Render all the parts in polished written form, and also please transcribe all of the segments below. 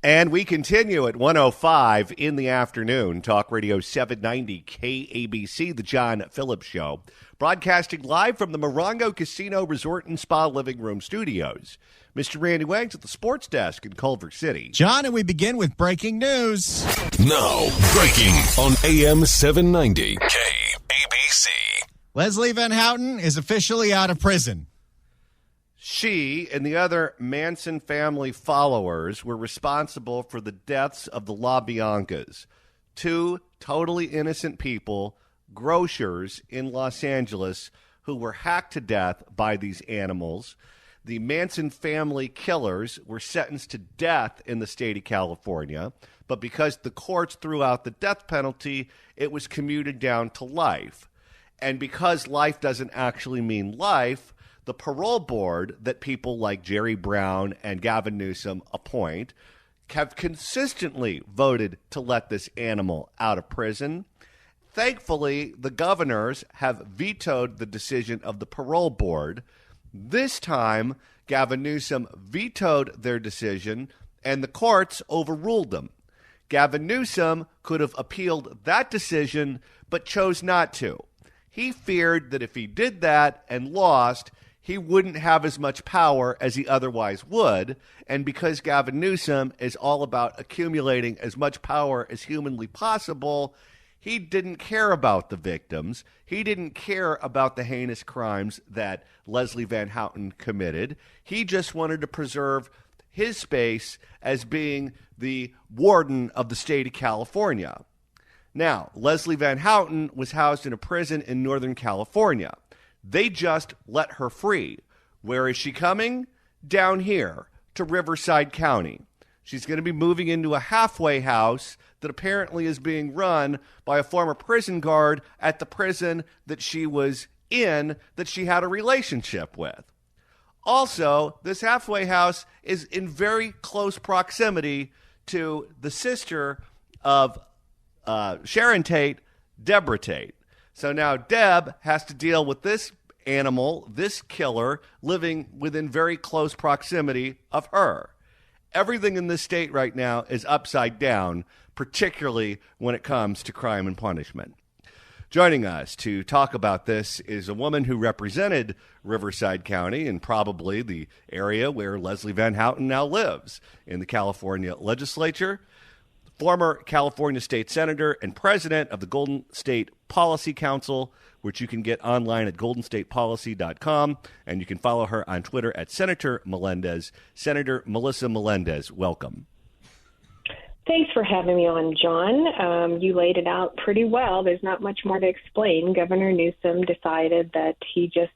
And we continue at 1:05 in the afternoon. Talk Radio 790 KABC, the John Phillips Show. Broadcasting live from the Morongo Casino Resort and Spa Living Room Studios. Mr. Randy Wangs at the sports desk in Culver City. John, and we begin with breaking news. Now, breaking on AM 790 KABC. Leslie Van Houten is officially out of prison. She and the other Manson family followers were responsible for the deaths of the LaBiancas, two totally innocent people, grocers in Los Angeles, who were hacked to death by these animals. The Manson family killers were sentenced to death in the state of California, but because the courts threw out the death penalty, it was commuted down to life. And because life doesn't actually mean life, the parole board that people like Jerry Brown and Gavin Newsom appoint have consistently voted to let this animal out of prison. Thankfully, the governors have vetoed the decision of the parole board. This time, Gavin Newsom vetoed their decision, and the courts overruled them. Gavin Newsom could have appealed that decision, but chose not to. He feared that if he did that and lost, he wouldn't have as much power as he otherwise would. And because Gavin Newsom is all about accumulating as much power as humanly possible, he didn't care about the victims. He didn't care about the heinous crimes that Leslie Van Houten committed. He just wanted to preserve his space as being the warden of the state of California. Now, Leslie Van Houten was housed in a prison in Northern California. They just let her free. Where is she coming? Down here to Riverside County. She's going to be moving into a halfway house that apparently is being run by a former prison guard at the prison that she was in, that she had a relationship with. Also, this halfway house is in very close proximity to the sister of Sharon Tate, Deborah Tate. So now Deb has to deal with this animal, this killer, living within very close proximity of her. Everything in this state right now is upside down, particularly when it comes to crime and punishment. Joining us to talk about this is a woman who represented Riverside County and probably the area where Leslie Van Houten now lives in the California legislature. Former California State Senator and President of the Golden State Policy Council, which you can get online at goldenstatepolicy.com, and you can follow her on Twitter at Senator Melendez. Senator Melissa Melendez, welcome. Thanks for having me on, John. You laid it out pretty well. There's not much more to explain. Governor Newsom decided that he just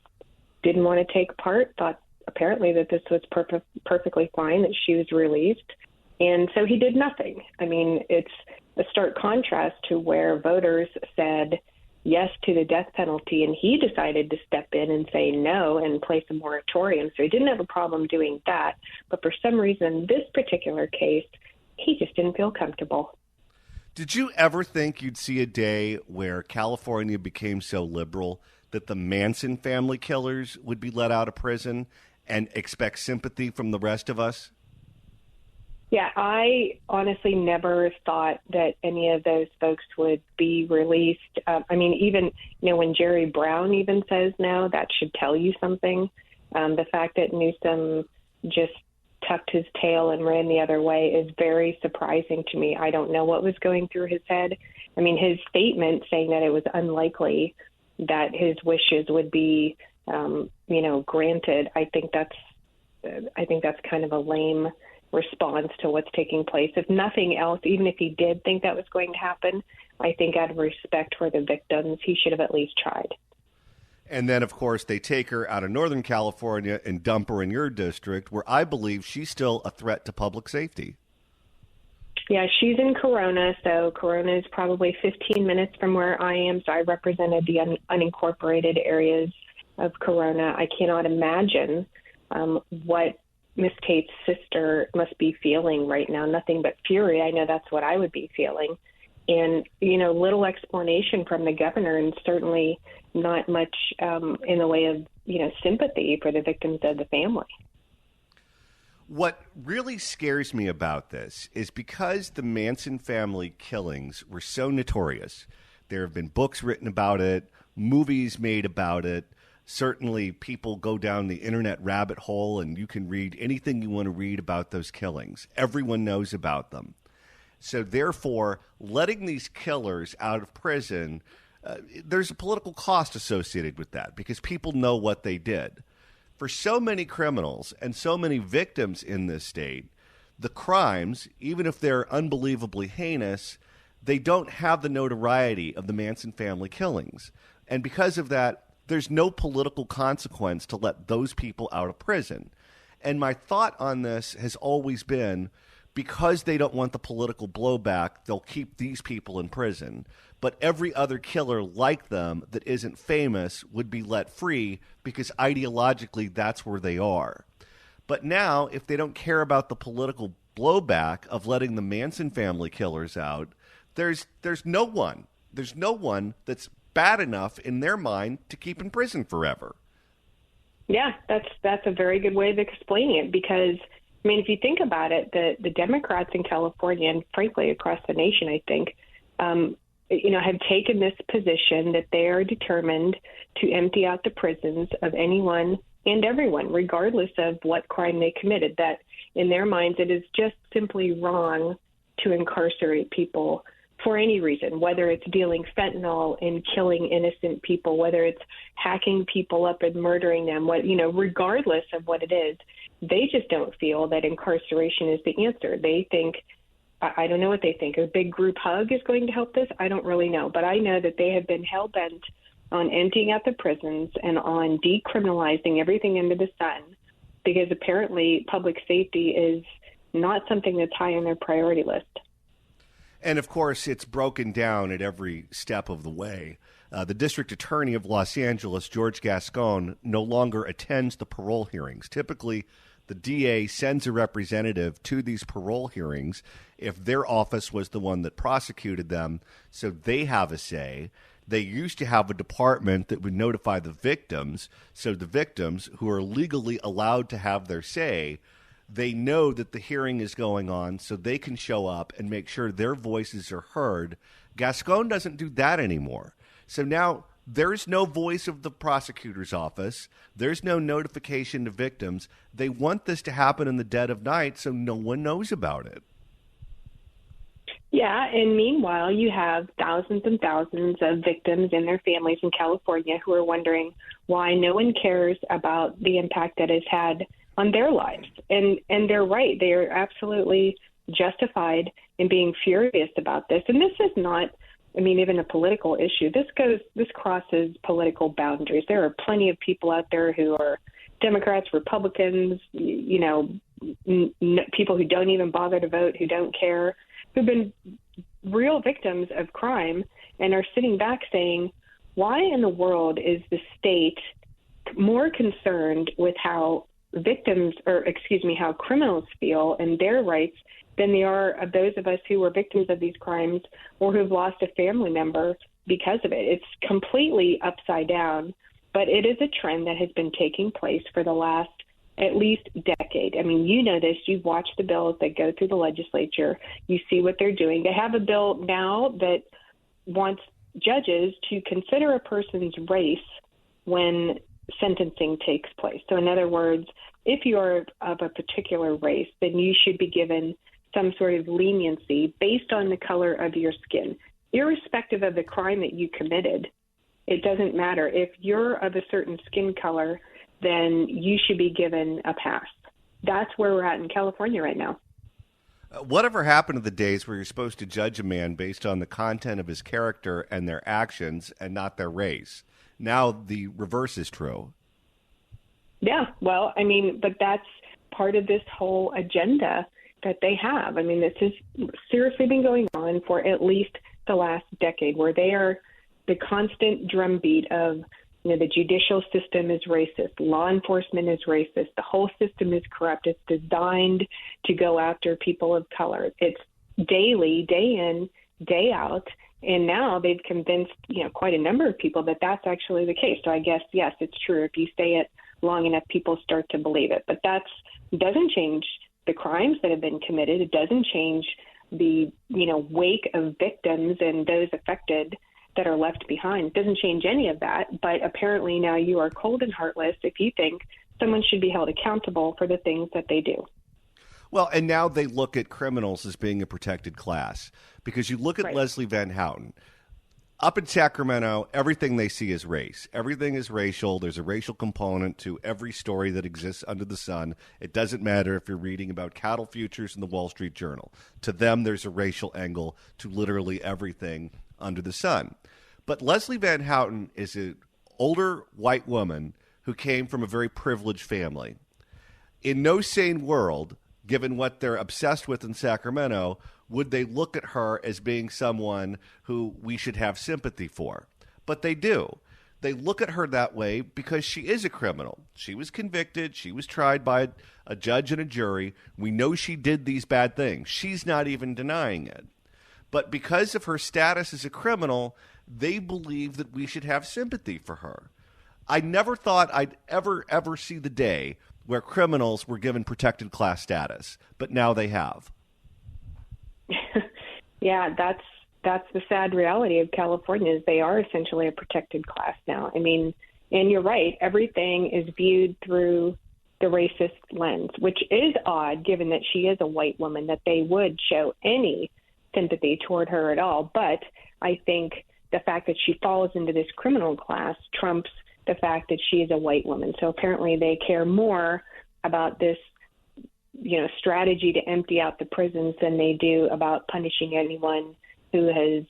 didn't want to take part, thought apparently that this was perfectly fine, that she was released. And so he did nothing. I mean, it's a stark contrast to where voters said yes to the death penalty, and he decided to step in and say no and place a moratorium. So he didn't have a problem doing that. But for some reason, this particular case, he just didn't feel comfortable. Did you ever think you'd see a day where California became so liberal that the Manson family killers would be let out of prison and expect sympathy from the rest of us? Yeah, I honestly never thought that any of those folks would be released. I mean, even, when Jerry Brown even says no, that should tell you something. The fact that Newsom just tucked his tail and ran the other way is very surprising to me. I don't know what was going through his head. I mean, his statement saying that it was unlikely that his wishes would be, granted, I think that's kind of a lame response to what's taking place. If nothing else, even if he did think that was going to happen, I think out of respect for the victims, he should have at least tried. And then, of course, they take her out of Northern California and dump her in your district, where I believe she's still a threat to public safety. Yeah, she's in Corona, so Corona is probably 15 minutes from where I am, so I represented the unincorporated areas of Corona. I cannot imagine what Miss Tate's sister must be feeling right now. Nothing but fury. I know that's what I would be feeling. And, little explanation from the governor, and certainly not much in the way of, sympathy for the victims of the family. What really scares me about this is because the Manson family killings were so notorious. There have been books written about it, movies made about it. Certainly, people go down the internet rabbit hole and you can read anything you want to read about those killings. Everyone knows about them. So therefore, letting these killers out of prison, there's a political cost associated with that because people know what they did. For so many criminals and so many victims in this state, the crimes, even if they're unbelievably heinous, they don't have the notoriety of the Manson family killings. And because of that, there's no political consequence to let those people out of prison. And my thought on this has always been, because they don't want the political blowback, they'll keep these people in prison. But every other killer like them that isn't famous would be let free because ideologically that's where they are. But now, if they don't care about the political blowback of letting the Manson family killers out, there's no one that's bad enough in their mind to keep in prison forever. Yeah, that's a very good way of explaining it because, I mean, if you think about it, the Democrats in California and frankly across the nation, I think, have taken this position that they are determined to empty out the prisons of anyone and everyone, regardless of what crime they committed, that in their minds it is just simply wrong to incarcerate people for any reason, whether it's dealing fentanyl and killing innocent people, whether it's hacking people up and murdering them, regardless of what it is, they just don't feel that incarceration is the answer. They think, I don't know what they think, a big group hug is going to help this. I don't really know, but I know that they have been hell-bent on emptying out the prisons and on decriminalizing everything under the sun because apparently public safety is not something that's high on their priority list. And, of course, it's broken down at every step of the way. The district attorney of Los Angeles, George Gascon, no longer attends the parole hearings. Typically, the DA sends a representative to these parole hearings if their office was the one that prosecuted them, so they have a say. They used to have a department that would notify the victims, so the victims, who are legally allowed to have their say, they know that the hearing is going on so they can show up and make sure their voices are heard. Gascon doesn't do that anymore. So now there's no voice of the prosecutor's office. There's no notification to victims. They want this to happen in the dead of night so no one knows about it. Yeah, and meanwhile, you have thousands and thousands of victims and their families in California who are wondering why no one cares about the impact that it's had on their lives. And they're right. They are absolutely justified in being furious about this. And this is not, even a political issue. This crosses political boundaries. There are plenty of people out there who are Democrats, Republicans, people who don't even bother to vote, who don't care, who've been real victims of crime and are sitting back saying, why in the world is the state more concerned with how how criminals feel and their rights than they are of those of us who were victims of these crimes or who've lost a family member because of it. It's completely upside down, but it is a trend that has been taking place for the last at least decade. You know this. You've watched the bills that go through the legislature. You see what they're doing. They have a bill now that wants judges to consider a person's race when sentencing takes place. So in other words, if you are of a particular race, then you should be given some sort of leniency based on the color of your skin, irrespective of the crime that you committed. It doesn't matter. If you're of a certain skin color, then you should be given a pass. That's where we're at in California right now. Whatever happened to the days where you're supposed to judge a man based on the content of his character and their actions and not their race? Now the reverse is true. Yeah, well, but that's part of this whole agenda that they have. This has seriously been going on for at least the last decade, where they are the constant drumbeat of, the judicial system is racist, law enforcement is racist, the whole system is corrupt. It's designed to go after people of color. It's daily, day in, day out. And now they've convinced, quite a number of people that that's actually the case. So I guess, yes, it's true. If you say it long enough, people start to believe it. But that's It doesn't change the crimes that have been committed. It doesn't change the, wake of victims and those affected that are left behind. It doesn't change any of that. But apparently now you are cold and heartless if you think someone should be held accountable for the things that they do. Well, and now they look at criminals as being a protected class, because you look at Right. Leslie Van Houten. Up in Sacramento, everything they see is race. Everything is racial. There's a racial component to every story that exists under the sun. It doesn't matter if you're reading about cattle futures in the Wall Street Journal. To them, there's a racial angle to literally everything under the sun. But Leslie Van Houten is an older white woman who came from a very privileged family. In no sane world, given what they're obsessed with in Sacramento, would they look at her as being someone who we should have sympathy for? But they do. They look at her that way because she is a criminal. She was convicted. She was tried by a judge and a jury. We know she did these bad things. She's not even denying it. But because of her status as a criminal, they believe that we should have sympathy for her. I never thought I'd ever see the day where criminals were given protected class status, but now they have. Yeah, that's the sad reality of California is they are essentially a protected class now. I mean, and you're right, everything is viewed through the racist lens, which is odd given that she is a white woman, that they would show any sympathy toward her at all. But I think the fact that she falls into this criminal class trumps the fact that she is a white woman. So apparently they care more about this strategy to empty out the prisons than they do about punishing anyone who is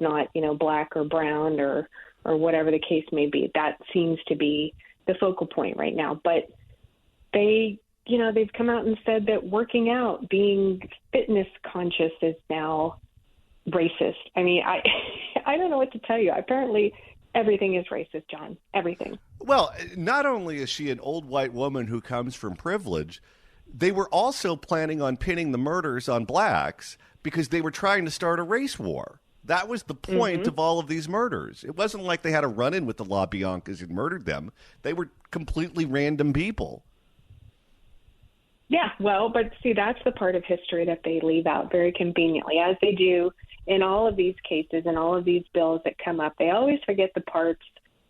not, black or brown or whatever the case may be. That seems to be the focal point right now. But they've come out and said that working out, being fitness conscious is now racist. I mean, I don't know what to tell you. Apparently everything is racist, John. Everything. Well, not only is she an old white woman who comes from privilege, they were also planning on pinning the murders on blacks because they were trying to start a race war. That was the point of all of these murders. It wasn't like they had a run-in with the LaBiancas and murdered them. They were completely random people. Yeah, well, but see, that's the part of history that they leave out very conveniently, as they do in all of these cases and all of these bills that come up. They always forget the parts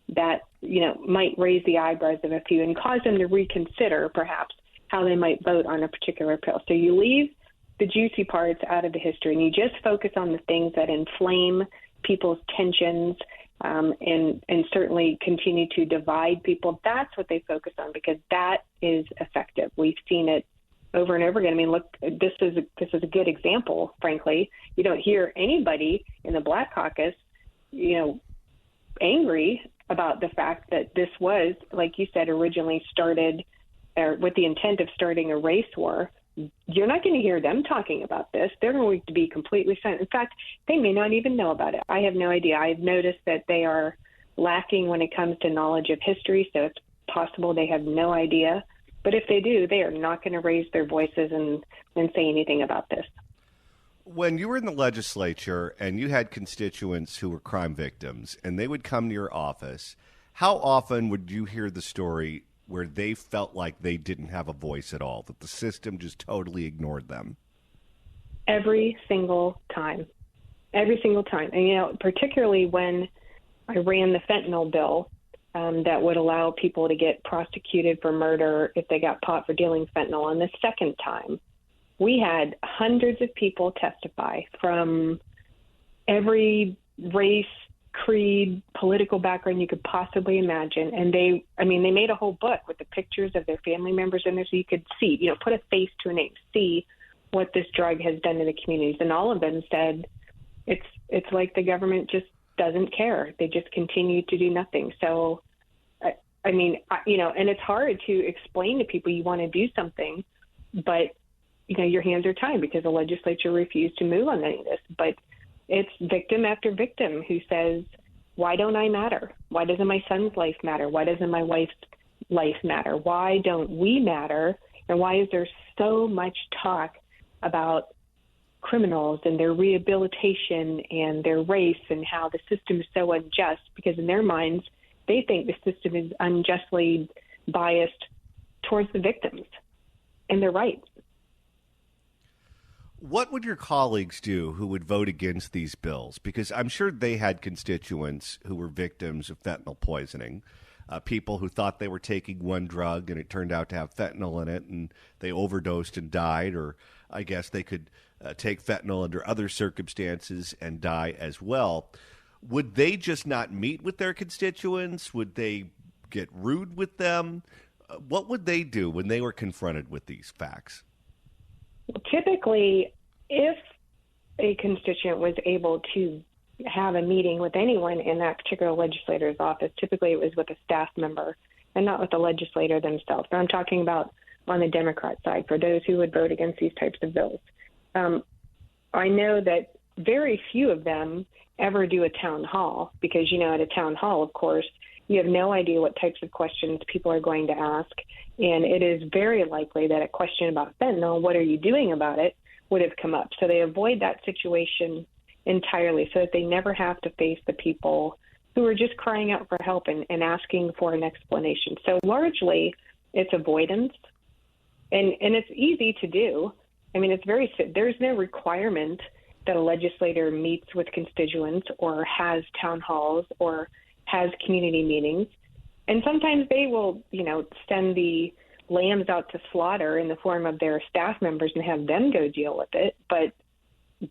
that, might raise the eyebrows of a few and cause them to reconsider, perhaps, how they might vote on a particular bill. So you leave the juicy parts out of the history and you just focus on the things that inflame people's tensions and certainly continue to divide people. That's what they focus on because that is effective. We've seen it over and over again. I mean, look, this is a good example, frankly. You don't hear anybody in the Black Caucus, angry about the fact that this was, like you said, originally started with the intent of starting a race war. You're not going to hear them talking about this. They're going to be completely silent. In fact, they may not even know about it. I have no idea. I've noticed that they are lacking when it comes to knowledge of history, so it's possible they have no idea. But if they do, they are not going to raise their voices and say anything about this. When you were in the legislature and you had constituents who were crime victims and they would come to your office, how often would you hear the story where they felt like they didn't have a voice at all, that the system just totally ignored them? Every single time. Every single time. And, particularly when I ran the fentanyl bill that would allow people to get prosecuted for murder if they got caught for dealing fentanyl. And the second time, we had hundreds of people testify from every race, creed, political background you could possibly imagine. And they made a whole book with the pictures of their family members in there so you could see, put a face to a name, see what this drug has done to the communities. And all of them said it's like the government just doesn't care. They just continue to do nothing. So, and it's hard to explain to people you want to do something, but, your hands are tied because the legislature refused to move on any of this. But it's victim after victim who says, why don't I matter? Why doesn't my son's life matter? Why doesn't my wife's life matter? Why don't we matter? And why is there so much talk about criminals and their rehabilitation and their race and how the system is so unjust? Because in their minds, they think the system is unjustly biased towards the victims. their rights. What would your colleagues do who would vote against these bills? Because I'm sure they had constituents who were victims of fentanyl poisoning, people who thought they were taking one drug and it turned out to have fentanyl in it and they overdosed and died, or I guess they could take fentanyl under other circumstances and die as well. Would they just not meet with their constituents? Would they get rude with them? What would they do when they were confronted with these facts? Typically, if a constituent was able to have a meeting with anyone in that particular legislator's office, typically it was with a staff member and not with the legislator themselves. So I'm talking about on the Democrat side, for those who would vote against these types of bills. I know that very few of them ever do a town hall because, at a town hall, of course, you have no idea what types of questions people are going to ask. And it is very likely that a question about fentanyl, what are you doing about it, would have come up. So they avoid that situation entirely so that they never have to face the people who are just crying out for help and asking for an explanation. So largely it's avoidance. And it's easy to do. I mean, there's no requirement that a legislator meets with constituents or has town halls or has community meetings. And sometimes they will, send the lambs out to slaughter in the form of their staff members and have them go deal with it. But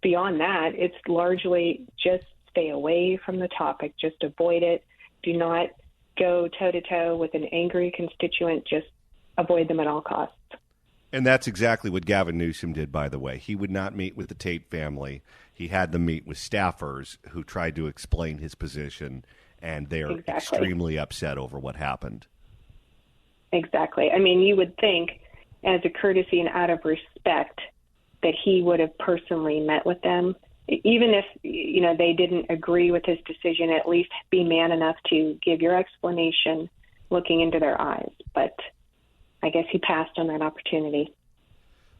beyond that, it's largely just stay away from the topic, just avoid it. Do not go toe-to-toe with an angry constituent. Just avoid them at all costs. And that's exactly what Gavin Newsom did, by the way. He would not meet with the Tate family. He had them meet with staffers who tried to explain his position, and they're extremely upset over what happened. Exactly. I mean, you would think, as a courtesy and out of respect, that he would have personally met with them. Even if, they didn't agree with his decision, at least be man enough to give your explanation looking into their eyes. But I guess he passed on that opportunity.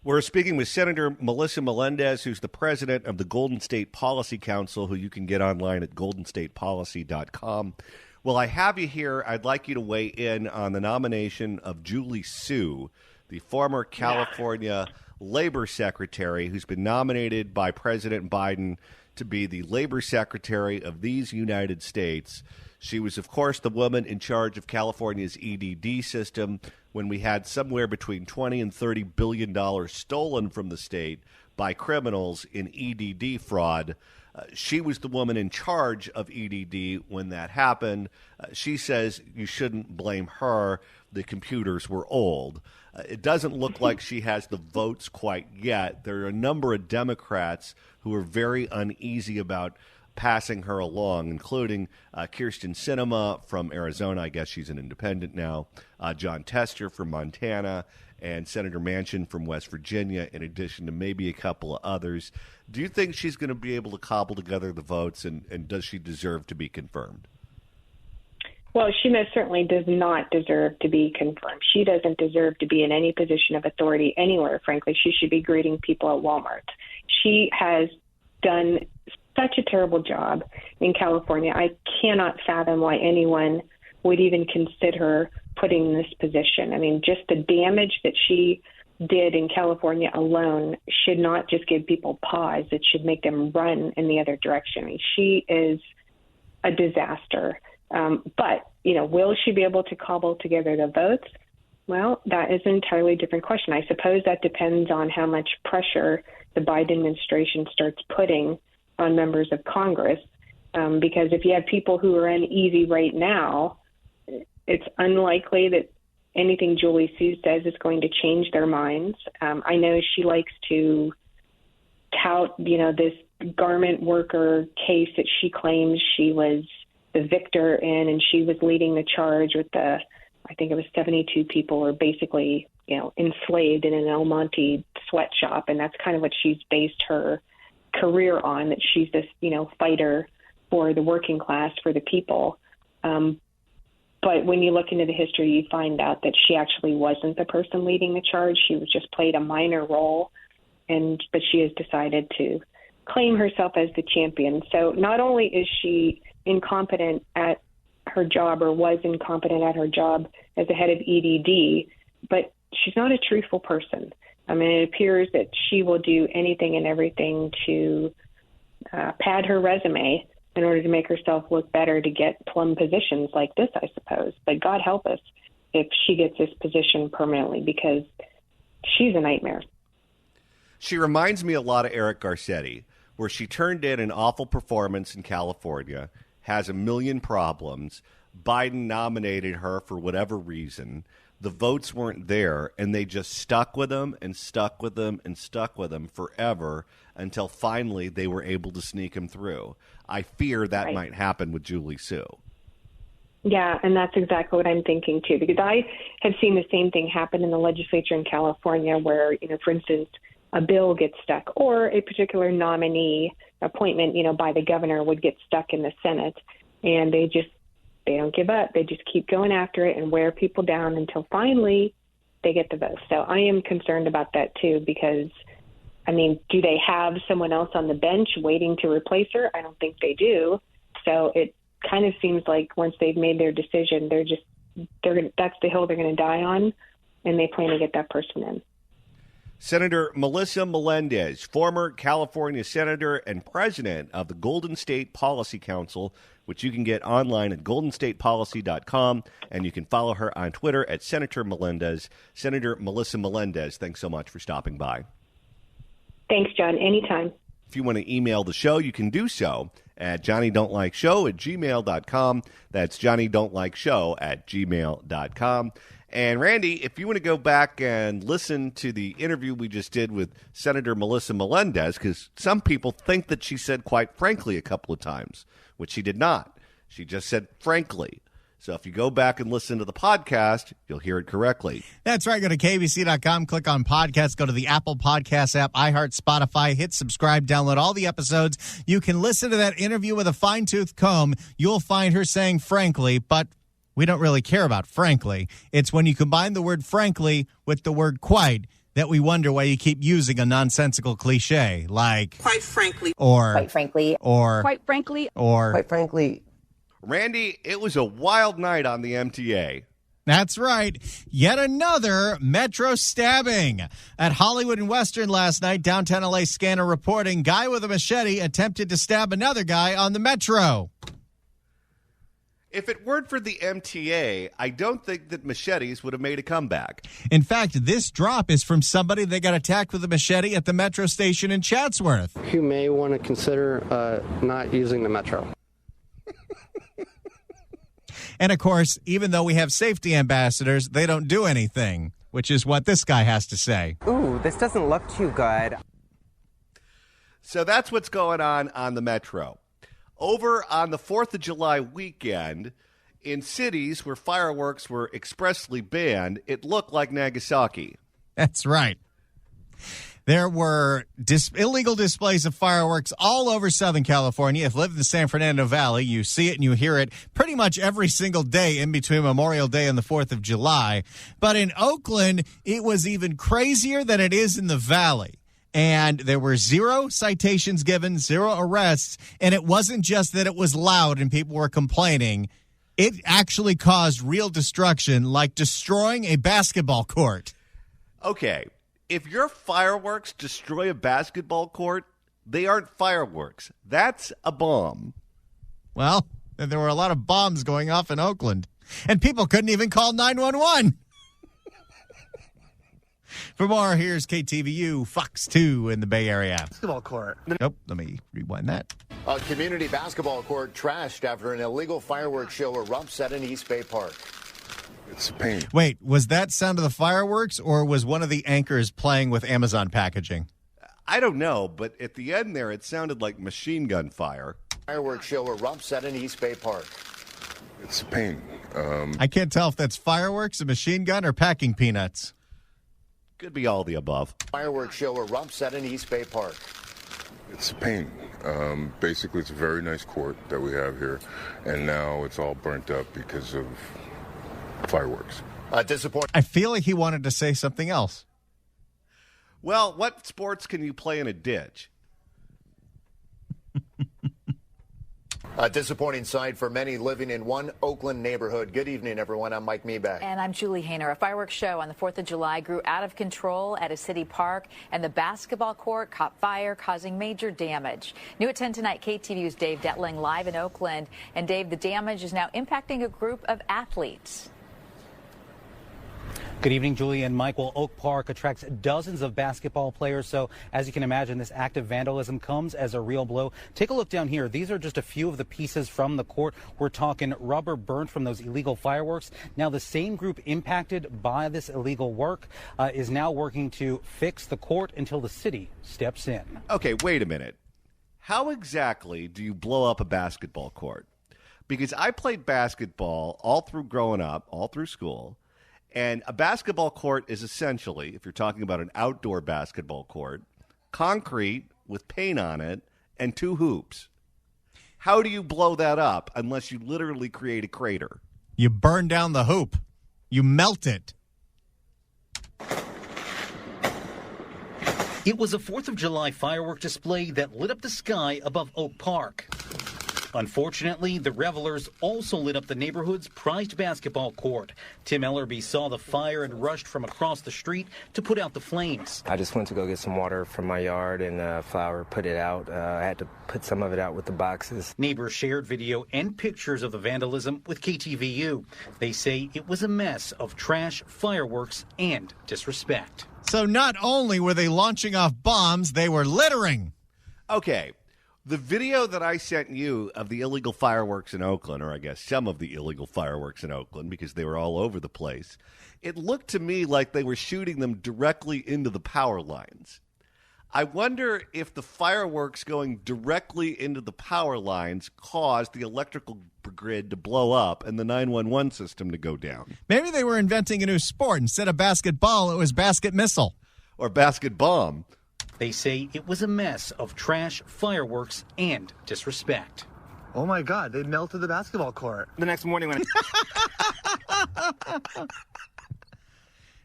We're speaking with Senator Melissa Melendez, who's the president of the Golden State Policy Council, who you can get online at goldenstatepolicy.com. Well, I have you here. I'd like you to weigh in on the nomination of Julie Su, the former California labor secretary who's been nominated by President Biden to be the labor secretary of these United States. She was, of course, the woman in charge of California's EDD system when we had somewhere between $20 and $30 billion stolen from the state by criminals in EDD fraud. She was the woman in charge of EDD when that happened. She says you shouldn't blame her. The computers were old. It doesn't look like she has the votes quite yet. There are a number of Democrats who are very uneasy about passing her along, including Kyrsten Sinema from Arizona. I guess she's an independent now. Jon Tester from Montana, and Senator Manchin from West Virginia, in addition to maybe a couple of others. Do you think she's going to be able to cobble together the votes, and does she deserve to be confirmed? Well, she most certainly does not deserve to be confirmed. She doesn't deserve to be in any position of authority anywhere, frankly. She should be greeting people at Walmart. She has done such a terrible job in California. I cannot fathom why anyone would even consider putting in this position. I mean, just the damage that she did in California alone should not just give people pause. It should make them run in the other direction. I mean, she is a disaster. But, will she be able to cobble together the votes? Well, that is an entirely different question. I suppose that depends on how much pressure the Biden administration starts putting on members of Congress, because if you have people who are uneasy right now, it's unlikely that anything Julie Su says is going to change their minds. I know she likes to tout, this garment worker case that she claims she was the victor in, and she was leading the charge with I think it was 72 people were basically, enslaved in an El Monte sweatshop, and that's kind of what she's based her career on, that she's this, fighter for the working class, for the people. But when you look into the history, you find out that she actually wasn't the person leading the charge. She was just played a minor role, but she has decided to claim herself as the champion. So not only is she incompetent at her job, or was incompetent at her job as the head of EDD, but she's not a truthful person. I mean, it appears that she will do anything and everything to pad her resume in order to make herself look better to get plum positions like this, I suppose. But God help us if she gets this position permanently, because she's a nightmare. She reminds me a lot of Eric Garcetti, where she turned in an awful performance in California, has a million problems. Biden nominated her for whatever reason. The votes weren't there, and they just stuck with them and stuck with them and stuck with them forever until finally they were able to sneak him through. I fear that might happen with Julie Su. Yeah, and that's exactly what I'm thinking, too, because I have seen the same thing happen in the legislature in California where, for instance, a bill gets stuck or a particular nominee appointment, by the governor would get stuck in the Senate, and they don't give up. They just keep going after it and wear people down until finally they get the vote. So I am concerned about that, too, because, do they have someone else on the bench waiting to replace her? I don't think they do. So it kind of seems like once they've made their decision, that's the hill they're going to die on, and they plan to get that person in. Senator Melissa Melendez, former California senator and president of the Golden State Policy Council, which you can get online at goldenstatepolicy.com, and you can follow her on Twitter at Senator Melendez. Senator Melissa Melendez, thanks so much for stopping by. Thanks, John. Anytime. If you want to email the show, you can do so at johnnydon'tlikeshow@gmail.com. That's johnnydon'tlikeshow@gmail.com. And Randy, if you want to go back and listen to the interview we just did with Senator Melissa Melendez, because some people think that she said quite frankly a couple of times, which she did not. She just said frankly. So if you go back and listen to the podcast, you'll hear it correctly. That's right. Go to KBC.com, click on podcasts, go to the Apple Podcast app, iHeart, Spotify, hit subscribe, download all the episodes. You can listen to that interview with a fine-tooth comb. You'll find her saying frankly, but we don't really care about frankly. It's when you combine the word frankly with the word quite that we wonder why you keep using a nonsensical cliche like quite frankly, or quite frankly, or quite frankly, or quite frankly. Randy, it was a wild night on the MTA. That's right. Yet another metro stabbing. At Hollywood and Western last night, downtown LA Scanner reporting, guy with a machete attempted to stab another guy on the metro. If it weren't for the MTA, I don't think that machetes would have made a comeback. In fact, this drop is from somebody that got attacked with a machete at the metro station in Chatsworth. You may want to consider not using the metro. And, of course, even though we have safety ambassadors, they don't do anything, which is what this guy has to say. Ooh, this doesn't look too good. So that's what's going on the metro. Over on the 4th of July weekend, in cities where fireworks were expressly banned, it looked like Nagasaki. That's right. There were illegal displays of fireworks all over Southern California. If you live in the San Fernando Valley, you see it and you hear it pretty much every single day in between Memorial Day and the 4th of July. But in Oakland, it was even crazier than it is in the Valley. And there were 0 citations given, 0 arrests. And it wasn't just that it was loud and people were complaining. It actually caused real destruction, like destroying a basketball court. Okay. If your fireworks destroy a basketball court, they aren't fireworks. That's a bomb. Well, there were a lot of bombs going off in Oakland, and people couldn't even call 911. For more, here's KTVU Fox 2 in the Bay Area. Basketball court. Nope, let me rewind that. A community basketball court trashed after an illegal fireworks show erupts at an East Bay park. It's a pain. Wait, was that sound of the fireworks, or was one of the anchors playing with Amazon packaging? I don't know, but at the end there, it sounded like machine gun fire. Fireworks show erupts at an East Bay park. It's a pain. I can't tell if that's fireworks, a machine gun, or packing peanuts. Could be all the above. Fireworks show erupts at an East Bay park. It's a pain. Basically, it's a very nice court that we have here, and now it's all burnt up because of fireworks. Disappointing. I feel like he wanted to say something else. Well, what sports can you play in a ditch? A disappointing sight for many living in one Oakland neighborhood. Good evening, everyone. I'm Mike Meeback. And I'm Julie Hayner. A fireworks show on the 4th of July grew out of control at a city park, and the basketball court caught fire, causing major damage. New at 10 tonight, KTVU's Dave Detling live in Oakland. And Dave, the damage is now impacting a group of athletes. Good evening, Julie and Mike. Well, Oak Park attracts dozens of basketball players, so as you can imagine, this act of vandalism comes as a real blow. Take a look down here. These are just a few of the pieces from the court. We're talking rubber burnt from those illegal fireworks. Now, the same group impacted by this illegal work is now working to fix the court until the city steps in. Okay, wait a minute. How exactly do you blow up a basketball court? Because I played basketball all through growing up, all through school. And a basketball court is essentially, if you're talking about an outdoor basketball court, concrete with paint on it and 2 hoops. How do you blow that up unless you literally create a crater? You burn down the hoop. You melt it. It was a 4th of July firework display that lit up the sky above Oak Park. Unfortunately, the revelers also lit up the neighborhood's prized basketball court. Tim Ellerby saw the fire and rushed from across the street to put out the flames. I just went to go get some water from my yard and flour, put it out. I had to put some of it out with the boxes. Neighbors shared video and pictures of the vandalism with KTVU. They say it was a mess of trash, fireworks, and disrespect. So not only were they launching off bombs, they were littering. Okay. The video that I sent you of the illegal fireworks in Oakland, or I guess some of the illegal fireworks in Oakland, because they were all over the place, it looked to me like they were shooting them directly into the power lines. I wonder if the fireworks going directly into the power lines caused the electrical grid to blow up and the 911 system to go down. Maybe they were inventing a new sport. Instead of basketball, it was basket missile. Or basket bomb. They say it was a mess of trash, fireworks, and disrespect. Oh, my God. They melted the basketball court. The next morning when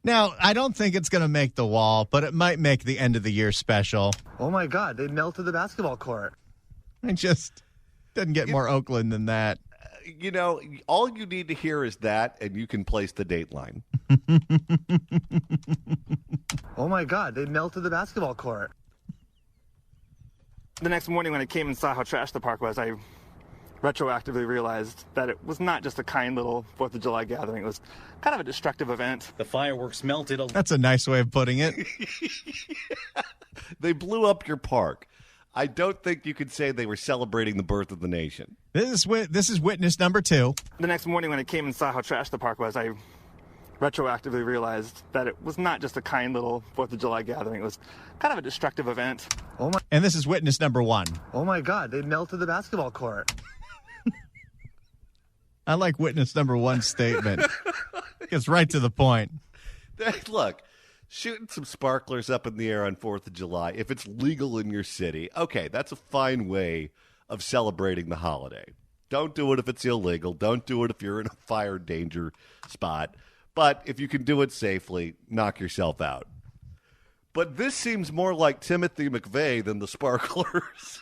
Now, I don't think it's going to make the wall, but it might make the end of the year special. Oh, my God. They melted the basketball court. It just doesn't get more Oakland than that. You know, all you need to hear is that, and you can place the date line. Oh, my God. They melted the basketball court. The next morning when I came and saw how trashed the park was, I retroactively realized that it was not just a kind little 4th of July gathering. It was kind of a destructive event. The fireworks melted. That's a nice way of putting it. They blew up your park. I don't think you could say they were celebrating the birth of the nation. This is witness number 2. The next morning when I came and saw how trashed the park was, I retroactively realized that it was not just a kind little 4th of July gathering. It was kind of a destructive event. Oh my! And this is witness number 1. Oh, my God. They melted the basketball court. I like witness number 1's statement. Gets right to the point. Look, shooting some sparklers up in the air on 4th of July, if it's legal in your city, okay, that's a fine way of celebrating the holiday. Don't do it if it's illegal. Don't do it if you're in a fire danger spot. But if you can do it safely, knock yourself out. But this seems more like Timothy McVeigh than the sparklers.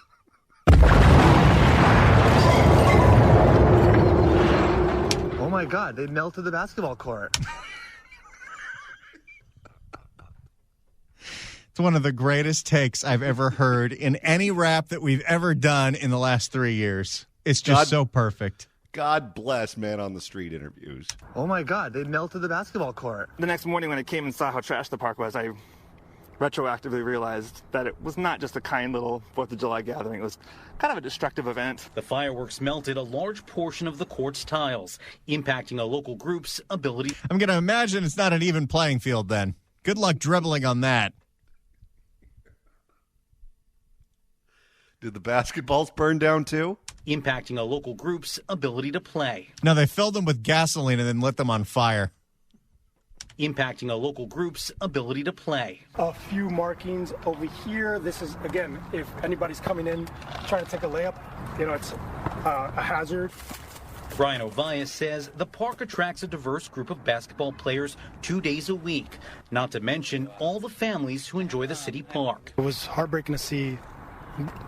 Oh, my God. They melted the basketball court. It's one of the greatest takes I've ever heard in any rap that we've ever done in the last 3 years. It's just so perfect. God bless Man on the Street interviews. Oh, my God. They melted the basketball court. The next morning when I came and saw how trashed the park was, I retroactively realized that it was not just a kind little 4th of July gathering. It was kind of a destructive event. The fireworks melted a large portion of the court's tiles, impacting a local group's ability. I'm going to imagine it's not an even playing field then. Good luck dribbling on that. Did the basketballs burn down too? Impacting a local group's ability to play. No, they filled them with gasoline and then lit them on fire. Impacting a local group's ability to play. A few markings over here. This is, again, if anybody's coming in trying to take a layup, you know, it's a hazard. Brian Ovias says the park attracts a diverse group of basketball players 2 days a week, not to mention all the families who enjoy the city park. It was heartbreaking to see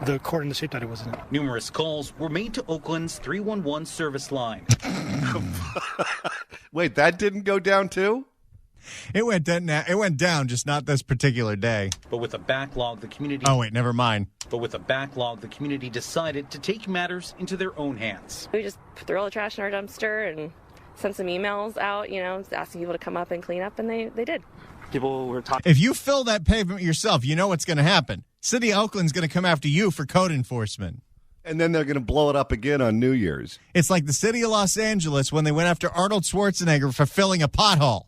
the court in the shape that it was in. Numerous calls were made to Oakland's 311 service line. Wait, that didn't go down too? It went down, just not this particular day. But with a backlog, the community... Oh, wait, never mind. But with a backlog, the community decided to take matters into their own hands. We just threw all the trash in our dumpster and sent some emails out, asking people to come up and clean up, and they did. People were talking. If you fill that pavement yourself, you know what's going to happen. City of Oakland's going to come after you for code enforcement. And then they're going to blow it up again on New Year's. It's like the city of Los Angeles when they went after Arnold Schwarzenegger for filling a pothole.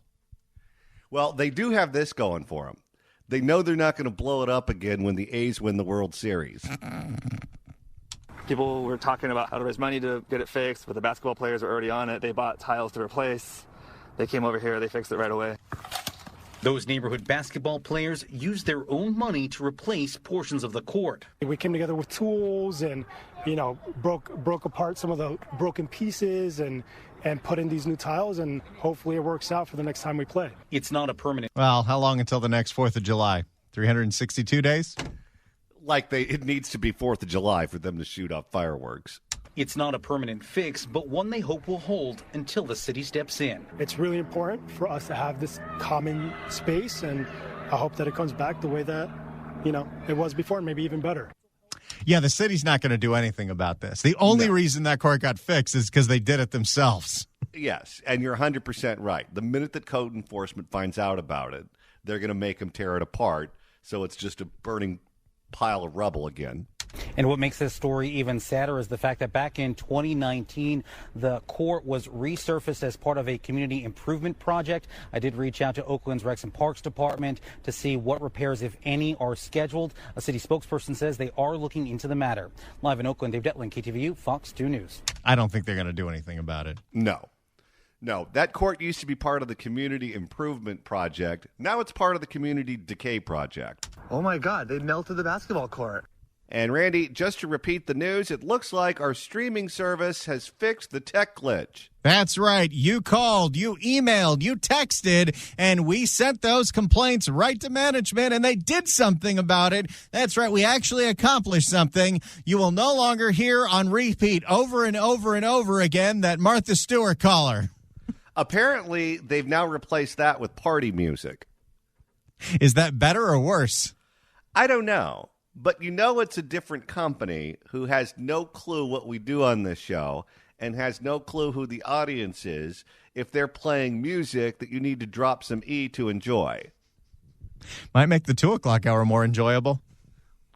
Well, they do have this going for them. They know they're not going to blow it up again when the A's win the World Series. People were talking about how to raise money to get it fixed, but the basketball players were already on it. They bought tiles to replace. They came over here. They fixed it right away. Those neighborhood basketball players used their own money to replace portions of the court. We came together with tools and, broke apart some of the broken pieces and put in these new tiles, and hopefully it works out for the next time we play. It's not a permanent... Well, how long until the next 4th of July? 362 days? It needs to be 4th of July for them to shoot off fireworks. It's not a permanent fix, but one they hope will hold until the city steps in. It's really important for us to have this common space, and I hope that it comes back the way that, it was before, and maybe even better. Yeah, the city's not going to do anything about this. The only reason that court got fixed is because they did it themselves. Yes, and you're 100% right. The minute that code enforcement finds out about it, they're going to make them tear it apart, so it's just a burning pile of rubble again. And what makes this story even sadder is the fact that back in 2019, the court was resurfaced as part of a community improvement project. I did reach out to Oakland's Recs and Parks Department to see what repairs, if any, are scheduled. A city spokesperson says they are looking into the matter. Live in Oakland, Dave Detling, KTVU, Fox 2 News. I don't think they're going to do anything about it. No, that court used to be part of the community improvement project. Now it's part of the community decay project. Oh, my God, they melted the basketball court. And, Randy, just to repeat the news, it looks like our streaming service has fixed the tech glitch. That's right. You called, you emailed, you texted, and we sent those complaints right to management, and they did something about it. That's right. We actually accomplished something. You will no longer hear on repeat over and over and over again that Martha Stewart caller. Apparently, they've now replaced that with party music. Is that better or worse? I don't know. But it's a different company who has no clue what we do on this show and has no clue who the audience is if they're playing music that you need to drop some E to enjoy. Might make the 2 o'clock hour more enjoyable.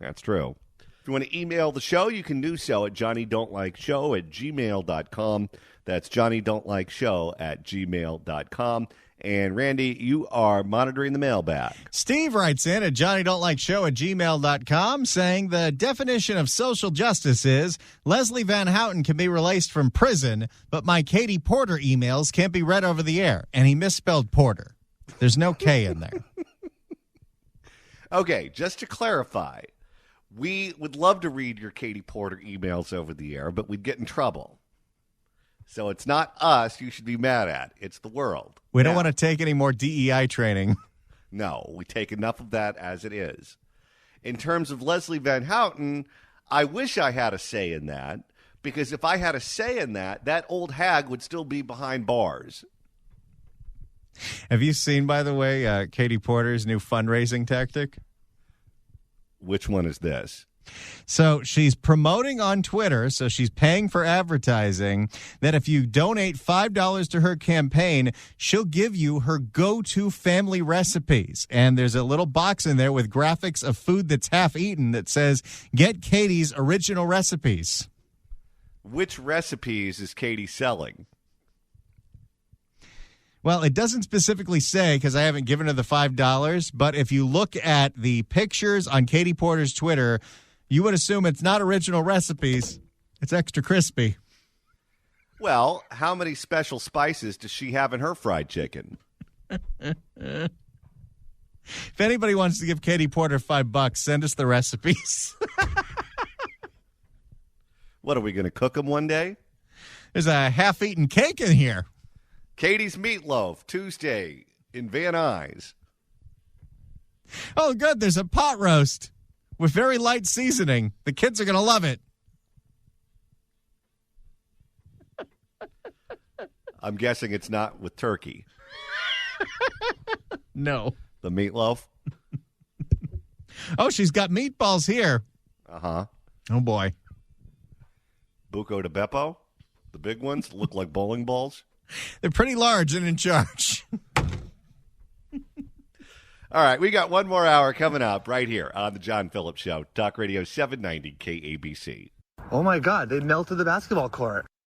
That's true. If you want to email the show, you can do so at johnnydon'tlikeshow@gmail.com. That's johnnydon'tlikeshow@gmail.com. And, Randy, you are monitoring the mailbag. Steve writes in at johnnydon'tlikeshow@gmail.com saying the definition of social justice is Leslie Van Houten can be released from prison, but my Katie Porter emails can't be read over the air. And he misspelled Porter. There's no K in there. Okay, just to clarify, we would love to read your Katie Porter emails over the air, but we'd get in trouble. So it's not us you should be mad at. It's the world. We don't want to take any more DEI training. No, we take enough of that as it is. In terms of Leslie Van Houten, I wish I had a say in that, because if I had a say in that, that old hag would still be behind bars. Have you seen, by the way, Katie Porter's new fundraising tactic? Which one is this? So she's promoting on Twitter, so she's paying for advertising, that if you donate $5 to her campaign, she'll give you her go-to family recipes. And there's a little box in there with graphics of food that's half eaten that says, get Katie's original recipes. Which recipes is Katie selling? Well, it doesn't specifically say because I haven't given her the $5, but if you look at the pictures on Katie Porter's Twitter, you would assume it's not original recipes. It's extra crispy. Well, how many special spices does she have in her fried chicken? If anybody wants to give Katie Porter $5, send us the recipes. What, are we going to cook them one day? There's a half-eaten cake in here. Katie's Meatloaf, Tuesday in Van Nuys. Oh, good. There's a pot roast. with very light seasoning. The kids are going to love it. I'm guessing it's not with turkey. No. The meatloaf? Oh, she's got meatballs here. Uh-huh. Oh, boy. Buco de Beppo? The big ones look like bowling balls? They're pretty large and in charge. All right, we got one more hour coming up right here on the John Phillips Show. Talk Radio 790 KABC. Oh my God, they melted the basketball court.